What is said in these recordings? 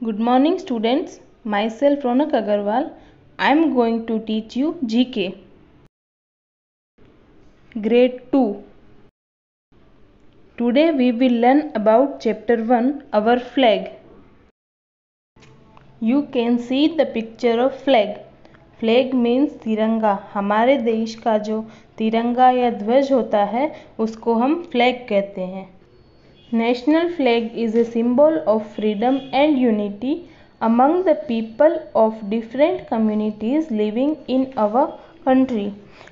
Good morning students, myself Ronak Agarwal. I am going to teach you GK. Grade 2. Today we will learn about chapter 1, our flag. You can see the picture of flag. Flag means तिरंगा. हमारे देश का जो तिरंगा या ध्वज होता है उसको हम फ्लैग कहते हैं. National flag is a symbol of freedom and unity among the people of different communities living in our country.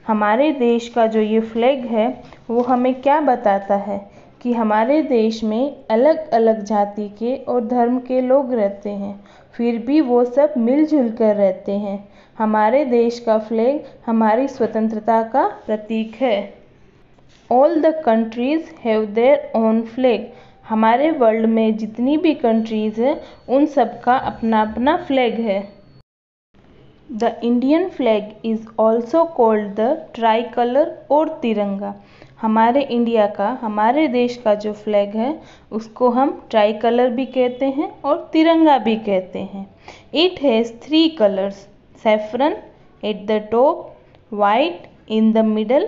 हमारे देश का जो ये फ्लैग है वो हमें क्या बताता है कि हमारे देश में अलग अलग जाति के और धर्म के लोग रहते हैं, फिर भी वो सब मिलजुल कर रहते हैं. हमारे देश का फ्लैग हमारी स्वतंत्रता का प्रतीक है. All the countries have their own flag. हमारे वर्ल्ड में जितनी भी कंट्रीज़ है उन सब का अपना अपना फ्लैग है. The Indian flag is also called the tricolor और तिरंगा. हमारे इंडिया का, हमारे देश का जो फ्लैग है उसको हम ट्राई भी कहते हैं और तिरंगा भी कहते हैं. It has 3 colors: saffron at the top, white in the middle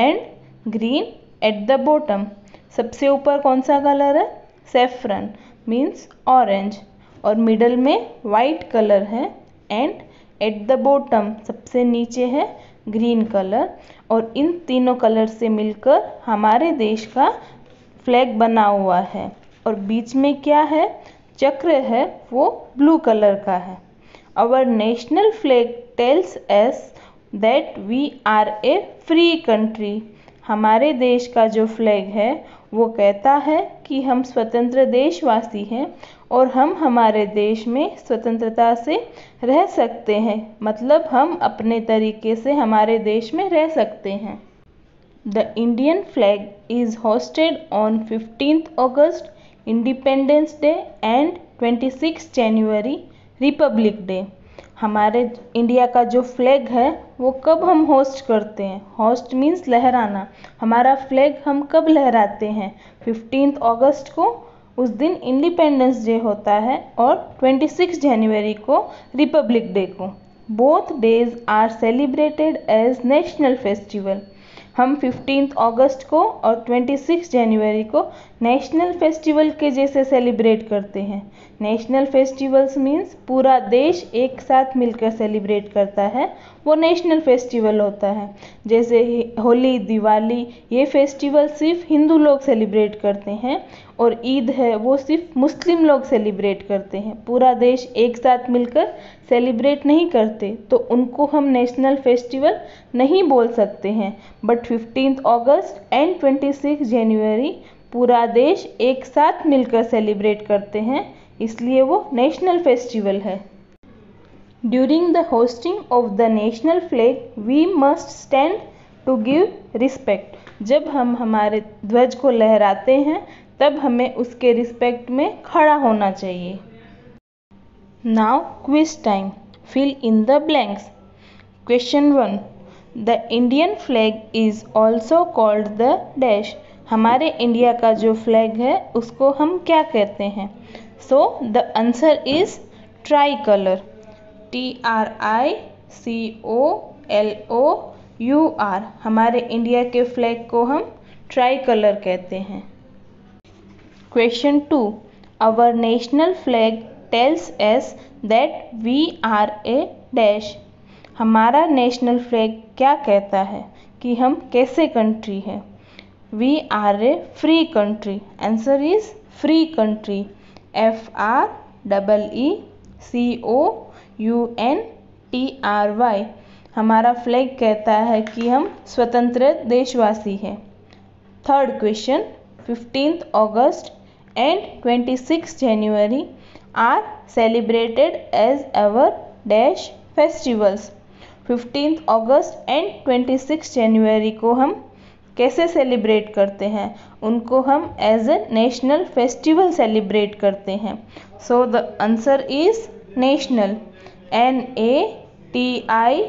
and green at the bottom. सबसे ऊपर कौन सा कलर है? सेफ्रन मीन्स ऑरेंज, और मिडल में वाइट कलर है, एंड एट द बॉटम सबसे नीचे है ग्रीन कलर. और इन तीनों कलर से मिलकर हमारे देश का फ्लैग बना हुआ है. और बीच में क्या है? चक्र है, वो ब्लू कलर का है. Our national flag tells us that we are a free country. हमारे देश का जो फ्लैग है वो कहता है कि हम स्वतंत्र देशवासी हैं और हम हमारे देश में स्वतंत्रता से रह सकते हैं, मतलब हम अपने तरीके से हमारे देश में रह सकते हैं. The Indian flag is hosted on 15th August independence day and 26 January Republic day. हमारे इंडिया का जो फ्लैग है वो कब हम होस्ट करते हैं? होस्ट मीन्स लहराना. हमारा फ्लैग हम कब लहराते हैं? 15th अगस्त को, उस दिन इंडिपेंडेंस डे होता है, और 26 जनवरी को रिपब्लिक डे को. Both days are celebrated as national festival. हम 15th अगस्त को और 26 जनवरी को नेशनल फेस्टिवल के जैसे सेलिब्रेट करते हैं. नेशनल फेस्टिवल्स मीन्स पूरा देश एक साथ मिलकर सेलिब्रेट करता है, वो नेशनल फेस्टिवल होता है. जैसे होली, दिवाली, ये फेस्टिवल सिर्फ हिंदू लोग सेलिब्रेट करते हैं, और ईद है वो सिर्फ मुस्लिम लोग सेलिब्रेट करते हैं. पूरा देश एक साथ मिलकर सेलिब्रेट नहीं करते, तो उनको हम नेशनल फेस्टिवल नहीं बोल सकते हैं. बट 15th अगस्त एंड 26 जनवरी पूरा देश एक साथ मिलकर सेलिब्रेट करते हैं, इसलिए वो नेशनल फेस्टिवल है. During the hosting of the national flag we must stand to give respect. जब हम हमारे ध्वज को लहराते हैं तब हमें उसके रिस्पेक्ट में खड़ा होना चाहिए. Now quiz time. Fill in the blanks. Question 1. The Indian flag is also called the dash. हमारे इंडिया का जो फ्लैग है उसको हम क्या कहते हैं? So the answer is tricolour. TRICOLOUR. हमारे इंडिया के फ्लैग को हम ट्राई कलर कहते हैं. Question 2. Our national flag tells us that we are a dash. हमारा नेशनल फ्लैग क्या कहता है कि हम कैसे कंट्री हैं? We are a free country. Answer is free country. FREECOUNTRY. हमारा फ्लैग कहता है कि हम स्वतंत्र देशवासी हैं. Third question. 15th August and 26 January are celebrated as our dash festivals. 15th August and 26 January को हम कैसे सेलिब्रेट करते हैं? उनको हम as a national festival celebrate करते हैं. So the answer is national. NATIONAL.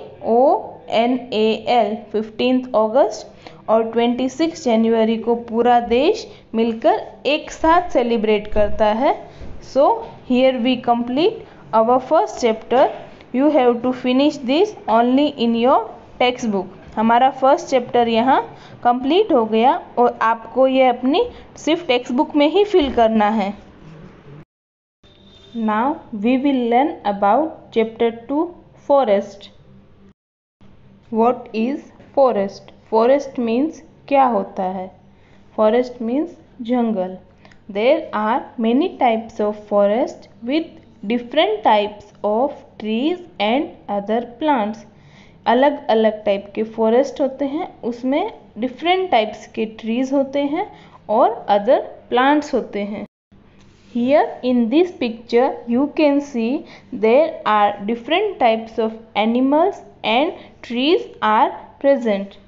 15th अगस्त और 26 जनवरी को पूरा देश मिलकर एक साथ सेलिब्रेट करता है. So here we complete our first chapter. You have to finish this only in your textbook. हमारा फर्स्ट चैप्टर यहाँ कंप्लीट हो गया और आपको ये अपनी सिर्फ टेक्स्ट बुक में ही फिल करना है. Now we will learn about chapter 2 forest. What is forest? Forest means क्या होता है? Forest means jungle. There are many types of forest with different types of trees and other plants. अलग अलग type के forest होते हैं, उसमें different types के ट्रीज होते हैं और अदर प्लांट्स होते हैं. Here in this picture you can see there are different types of animals and trees are present.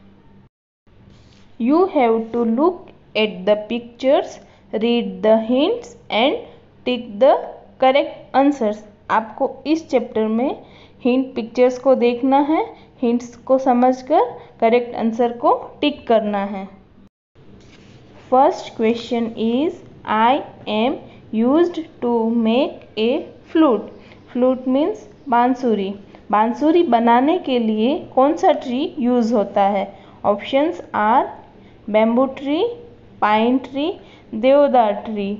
You have to look at the pictures, read the hints and tick the correct answers. आपको इस chapter में hint pictures को देखना है, hints को समझकर correct answer को tick करना है. First question is I am used to make a flute. Flute means बांसुरी. बांसुरी बनाने के लिए कौन सा ट्री यूज होता है? Options are bamboo tree, pine tree, deodar tree.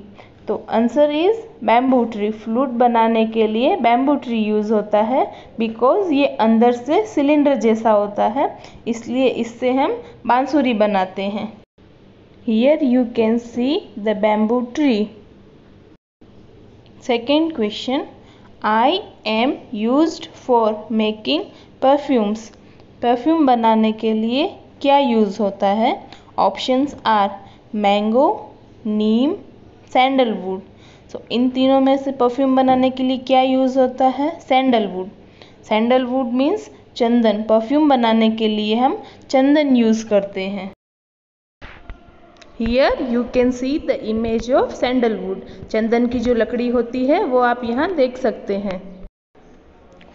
तो answer is bamboo tree. Flute बनाने के लिए बैम्बू ट्री यूज़ होता है बिकॉज ये अंदर से सिलेंडर जैसा होता है, इसलिए इससे हम बांसुरी बनाते हैं. Here you can see the bamboo tree. Second question, I am used for making perfumes. Perfume बनाने के लिए क्या यूज़ होता है? Options are mango, neem, sandalwood. So इन तीनों में से परफ्यूम बनाने के लिए क्या यूज़ होता है? सैंडलवुड. सैंडलवुड मीन्स चंदन. परफ्यूम बनाने के लिए हम चंदन यूज़ करते हैं. Here you can see the image of sandalwood. चंदन की जो लकड़ी होती है वो आप यहाँ देख सकते हैं.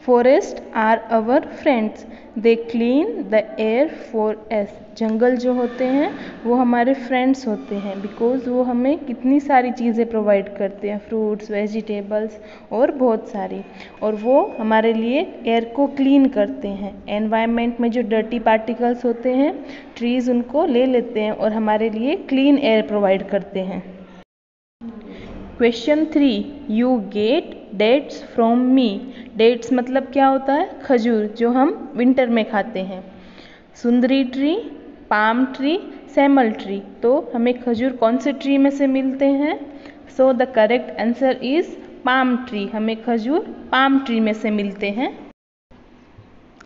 Forest are our friends, they clean the air for us. जंगल जो होते हैं वो हमारे फ्रेंड्स होते हैं बिकॉज वो हमें कितनी सारी चीज़ें प्रोवाइड करते हैं, फ्रूट्स, वेजिटेबल्स और बहुत सारी, और वो हमारे लिए एयर को क्लीन करते हैं. एनवायरनमेंट में जो डर्टी पार्टिकल्स होते हैं ट्रीज़ उनको ले लेते हैं और हमारे लिए क्लीन एयर प्रोवाइड करते हैं. Question 3, you get dates from me. Dates मतलब क्या होता है? खजूर, जो हम विंटर में खाते हैं. सुंदरी ट्री, पाम ट्री, सैमल ट्री. तो हमें खजूर कौन से ट्री में से मिलते हैं? So the correct answer is palm tree. हमें खजूर पाम ट्री में से मिलते हैं.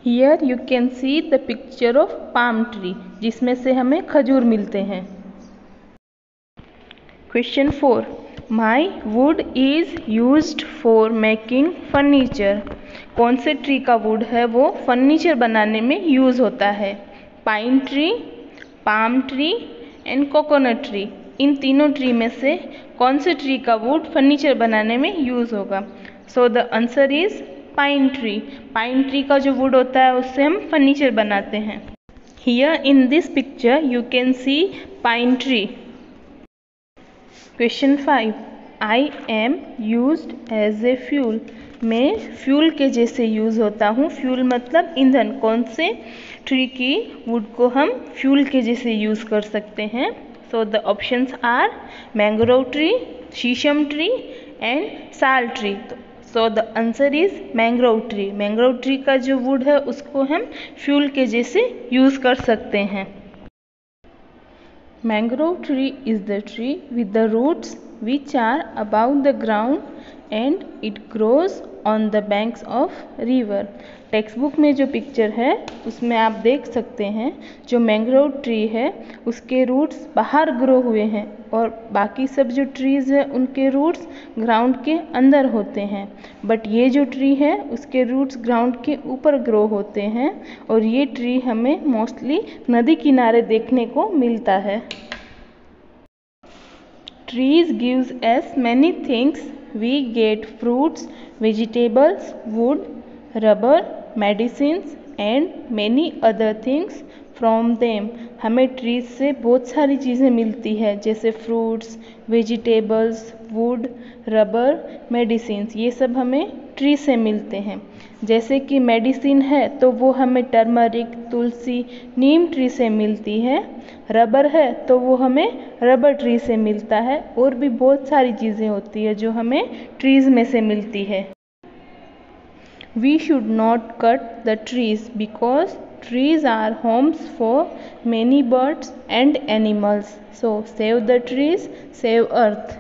Here you can see the picture of palm tree, जिसमें से हमें खजूर मिलते हैं. Question 4, my would is used for making furniture. कौन से ट्री का वुड है वो फर्नीचर बनाने में यूज़ होता है? Pine tree, palm tree and coconut tree. इन तीनों ट्री में से कौन से ट्री का वुड फर्नीचर बनाने में यूज़ होगा? सो the answer is pine tree. Pine tree का जो वुड होता है उससे हम फर्नीचर बनाते हैं. Here in this picture you can see pine tree. Question 5, I am used as a fuel. मैं फ्यूल के जैसे यूज़ होता हूँ. फ्यूल मतलब ईंधन. कौन से ट्री की वुड को हम फ्यूल के जैसे यूज़ कर सकते हैं? So the options are mangrove tree, shisham tree and sal tree. So the answer is mangrove tree. Mangrove tree का जो वुड है उसको हम फ्यूल के जैसे यूज़ कर सकते हैं. Mangrove tree is the tree with the roots which are above the ground and it grows on the banks of river. Text book में जो पिक्चर है उसमें आप देख सकते हैं जो मैंग्रोव ट्री है उसके रूट्स बाहर ग्रो हुए हैं और बाकी सब जो ट्रीज़ है उनके रूट्स ग्राउंड के अंदर होते हैं. बट ये जो ट्री है उसके रूट्स ग्राउंड के ऊपर ग्रो होते हैं और ये ट्री हमें मोस्टली नदी किनारे देखने को मिलता है. Trees gives us many things. We get fruits, vegetables, wood, rubber, medicines and many other things from them. हमें ट्रीज से बहुत सारी चीज़ें मिलती है, जैसे fruits, vegetables, would, rubber, medicines, ये सब हमें ट्री से मिलते हैं। जैसे कि मेडिसिन है तो वो हमें टर्मरिक, तुलसी, नीम ट्री से मिलती है। रबर है तो वो हमें रबर ट्री से मिलता है। और भी बहुत सारी चीज़ें होती है जो हमें ट्रीज़ में से मिलती है। We should not cut the trees because trees are homes for many birds and animals. So save the trees, save earth.